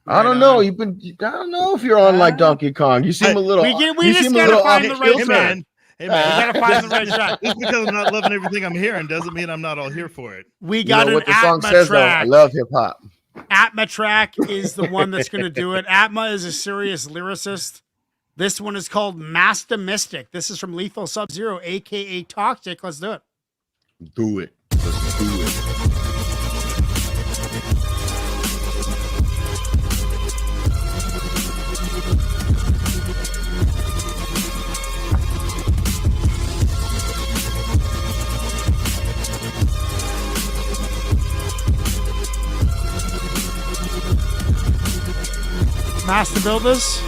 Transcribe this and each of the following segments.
I Right don't know. on. I don't know if you're on like Donkey Kong. You seem a little. We you just seem a gotta little find off the right kilter. track. Hey We man, gotta find the right track. just because I'm not loving everything I'm hearing doesn't mean I'm not all here for it. We You got know an what the song ATMA says though? I track. love hip hop. ATMA track is the one that's going to do it. ATMA is a serious lyricist. This one is called Masta Mystic. This is from Lethal Sub-Zero, aka Toxic. Let's do it. Do it. Let's do it. Master Builders.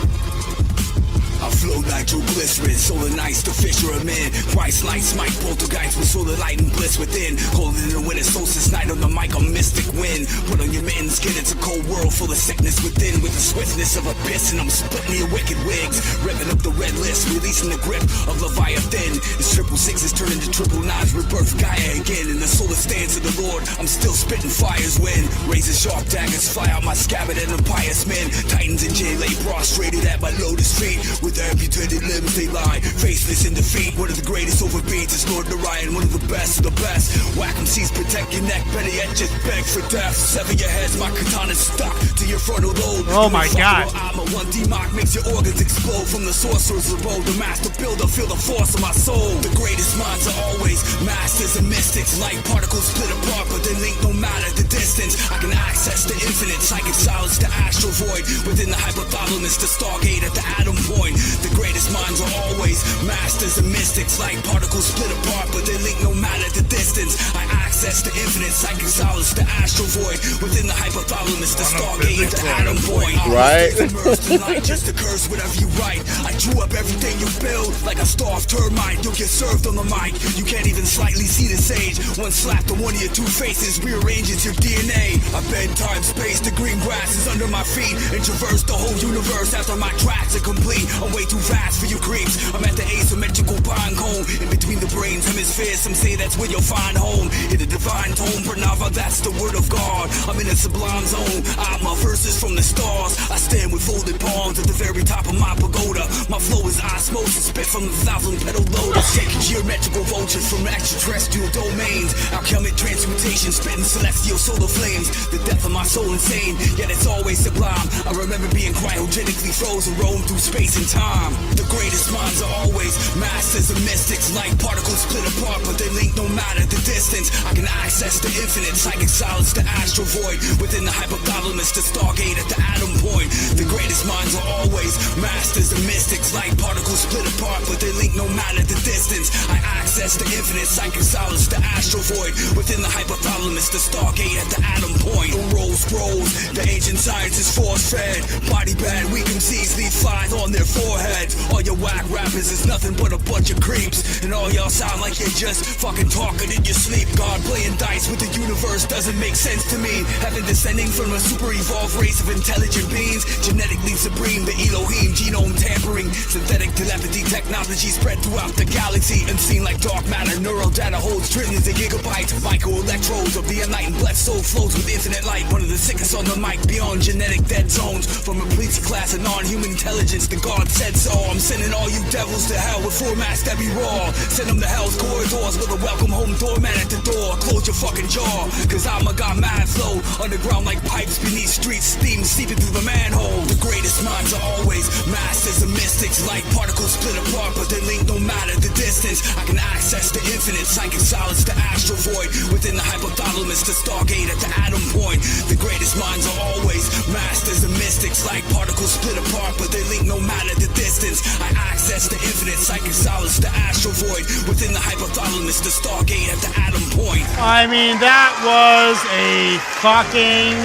I flow nitroglycerin, solar nights to fisher a man. Christ light smite poltergeist with solar light and bliss within. Colder than the winter solstice night on the mic, a mystic wind. Put on your mittens, get it's a cold world full of sickness within. With the swiftness of a piss, and I'm splitting your wicked wigs. Revving up the red list, releasing the grip of Leviathan. It's 666 turning to 999s, rebirth Gaia again. In the solar stance of the Lord, I'm still spitting fires when razor sharp daggers fly out my scabbard and impious men. Titans and J lay prostrated at my lotus feet. With amputated limbs they lie, faceless in defeat. One of the greatest overbeats is Lord Orion, one of the best of the best. Whack MCs, protect your neck, better yet just beg for death. Sever your heads, my katana's stuck to your frontal lobe. Oh my God. I'm a one D-mock, makes your organs explode. From the sorcerer's abode, the master builder, feel the force of my soul. The greatest minds are always masters and mystics. Light particles split apart, but they link no matter the distance. I can access the infinite, psychic solids, the astral void. Within the hypothalamus, the stargate at the atom point. The greatest minds are always masters and mystics. Like particles split apart, but they link no matter the distance. I access the infinite, psychic solids, the astral void. Within the hypothalamus, the stargate, the atom point. Right? Immersed in light, just to curse whatever you write. I drew up everything you build, like a starved termite. You'll get served on the mic. You can't even slightly see the sage. One slap to one of your two faces rearranges your DNA. I bend time, space, the green grass is under my feet, and traverse the whole universe after my tracks are complete. I'm way too fast for you creeps. I'm at the asymmetrical pine cone, in between the brains hemispheres. Some say that's where you'll find home. In the divine tone, Pranava, that's the word of God. I'm in a sublime zone. My verses from the stars. I stand with folded palms at the very top of my pagoda. My flow is osmosis, spit from the 1,000-petal lotus. Shaking geometrical vultures from extraterrestrial domains. Alchemic transmutation, spitting celestial solar flames. The depth of my soul insane, yet it's always sublime. I remember being cryogenically frozen, roam through space and time. The greatest minds are always masters and mystics. Like particles split apart, but they link no matter the distance. I can access the infinite, psychic solids, the astral void. Within the hypothalamus, the stargate at the atom point. The greatest minds are always masters and mystics. Like particles split apart, but they link no matter the distance. I access the infinite, psychic solids, the astral void. Within the hypothalamus, the stargate at the atom point. The roll scrolls, the ancient science is force-fed. Body bad, weak MCs leave flies on their foreheads. All your whack rappers is nothing but a bunch of creeps, and all y'all sound like you're just fucking talking in your sleep. God playing dice with the universe doesn't make sense to me. Heaven descending from a super evolved race of intelligent beings, genetically supreme, the Elohim, genome tampering, synthetic telepathy technology spread throughout the galaxy, and seen like dark matter. Neural data holds trillions of gigabytes. Microelectrodes of the enlightened blessed soul flows with infinite light. One of the sickest on the mic, beyond genetic dead zones. From a plebes class of non-human intelligence, the God said so. I'm sending all you devils to hell with formats that be raw. Send them to hell's corridors with a welcome home doorman at the door. Close your fucking jaw, cause I'm a got mad flow. Underground like pipes beneath streets, steam seeping through the manhole. The greatest minds are always masters and mystics. Like particles split apart, but they link no matter the distance. I can access the infinite, psychic solids, the astral void. Within the hypothalamus, the stargate at the atom point. The greatest minds are always masters and mystics. Like particles split apart, but they link no matter the distance. I access the infinite, psychic solids, the astral void. Within the hypothalamus, the stargate at the atom point. I mean, that was a fucking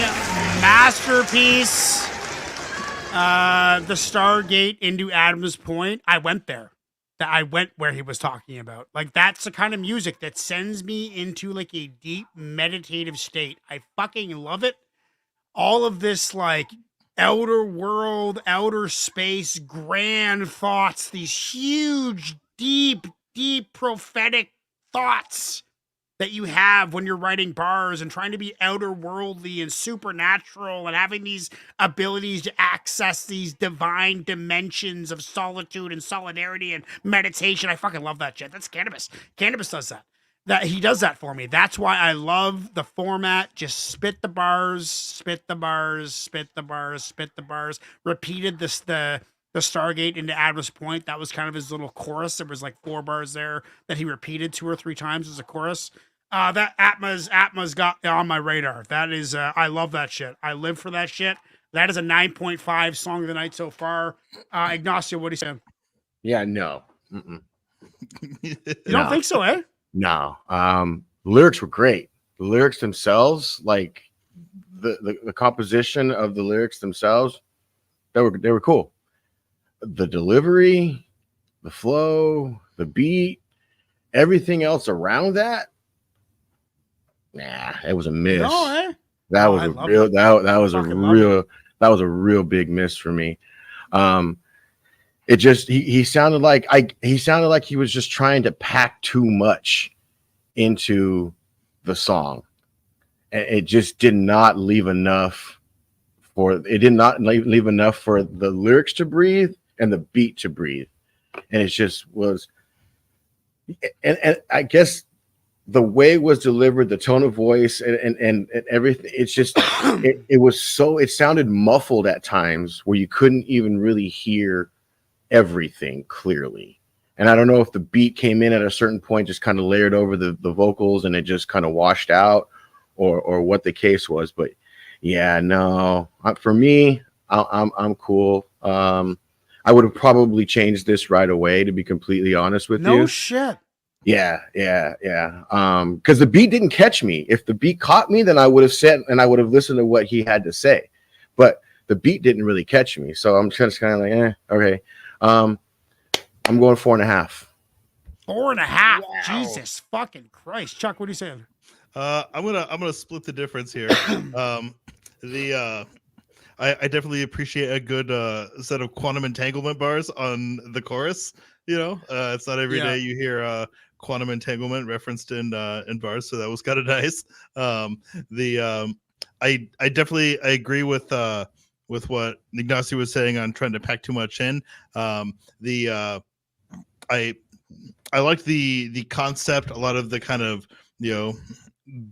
masterpiece. The Stargate into Adam's Point. I went there. I went where he was talking about. Like, that's the kind of music that sends me into like a deep meditative state. I fucking love it. All of this like outer world, outer space, grand thoughts, these huge, deep prophetic thoughts that you have when you're writing bars and trying to be outer worldly and supernatural and having these abilities to access these divine dimensions of solitude and solidarity and meditation. I fucking love that shit. That's Cannabis. Cannabis does that. That he does that for me. That's why I love the format. Just spit the bars, spit the bars, spit the bars, spit the bars. Repeated the Stargate into Adam's Point. That was kind of his little chorus. There was like 4 bars there that he repeated 2 or 3 times as a chorus. That Atma's got on my radar. That is, I love that shit. I live for that shit. That is a 9.5 song of the night so far. Ignacio, what do you say? Yeah, no. Mm-mm. You don't think so, eh? No. The lyrics were great. The lyrics themselves, like the composition of the lyrics themselves, they were cool. The delivery, the flow, the beat, everything else around that, nah, it was a miss. No, eh? That was a real it. that was a real that was a real big miss for me. It just he sounded like he was just trying to pack too much into the song, and it just did not leave enough for the lyrics to breathe and the beat to breathe, and it just was. And I guess the way it was delivered, the tone of voice, and everything, it's just it sounded muffled at times where you couldn't even really hear everything clearly. And I don't know if the beat came in at a certain point, just kind of layered over the vocals, and it just kind of washed out, or what the case was. But yeah, no, for me, I'm cool. I would have probably changed this right away, to be completely honest with you. No shit. Yeah. Because the beat didn't catch me. If the beat caught me, then I would have said, and I would have listened to what he had to say. But the beat didn't really catch me, so I'm just kind of like, okay. I'm going 4.5. 4.5. Wow. Jesus fucking Christ, Chuck. What are you saying? I'm gonna split the difference here. I definitely appreciate a good set of quantum entanglement bars on the chorus. You know, it's not every day you hear quantum entanglement referenced in bars, so that was kind of nice. I definitely agree with what Ignacio was saying on trying to pack too much in. I liked the concept, a lot of the kind of,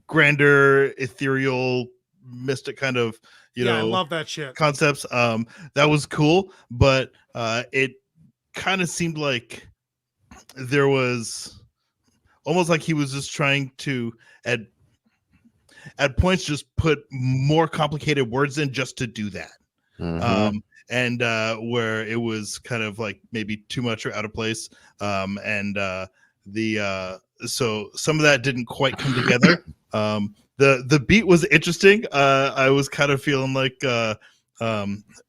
grander, ethereal, mystic kind of, I love that shit. Concepts. That was cool, but it kind of seemed like there was almost like he was just trying to at points just put more complicated words in just to do that. Mm-hmm. And where it was kind of like maybe too much or out of place. So some of that didn't quite come together. The beat was interesting. I was kind of feeling like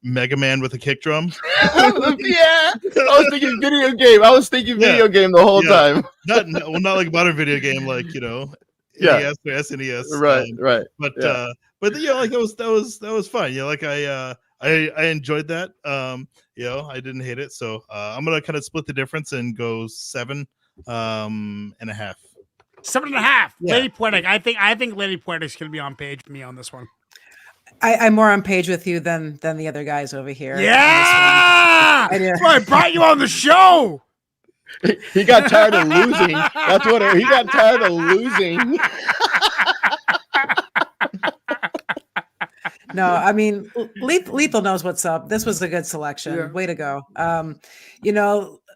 Mega Man with a kick drum. Yeah, I was thinking video game. Video game the whole time. Not like a modern video game, like NES or SNES. Right. But like that was fun. Like I enjoyed that. I didn't hate it. So I'm gonna kind of split the difference and go 7.5. 7.5. Yeah. Lady Poetic. I think Lady Poetic's gonna be on page with me on this one. I'm more on page with you than the other guys over here. Yeah, that's why I brought you on the show. He got tired of losing. That's what he got tired of losing. No, I mean, Lethal knows what's up. This was a good selection. Yeah. Way to go.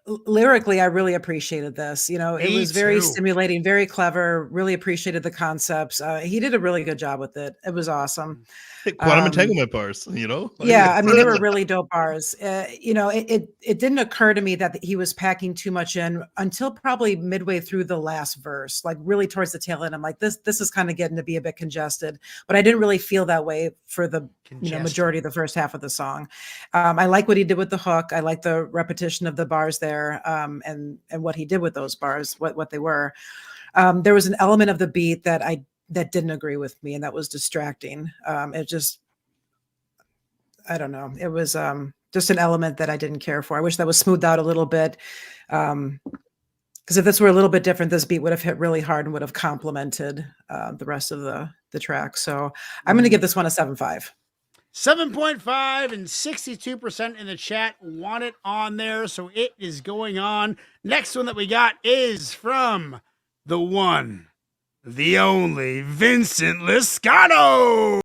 Lyrically, I really appreciated this. It was very stimulating, very clever. Really appreciated the concepts. He did a really good job with it. It was awesome. Quantum entanglement bars, Yeah, I mean, they were really dope bars. It didn't occur to me that he was packing too much in until probably midway through the last verse, like really towards the tail end. I'm like, this is kind of getting to be a bit congested, but I didn't really feel that way for the majority of the first half of the song. I like what he did with the hook. I like the repetition of the bars there, and what he did with those bars, what they were. There was an element of the beat that didn't agree with me, and that was distracting. It just, I don't know. It was just an element that I didn't care for. I wish that was smoothed out a little bit. Because if this were a little bit different, this beat would have hit really hard and would have complemented the rest of the track. So I'm going to give this one a 7.5. 7.5 and 62% in the chat want it on there. So it is going on. Next one that we got is from the one, the only Vincent Liscano.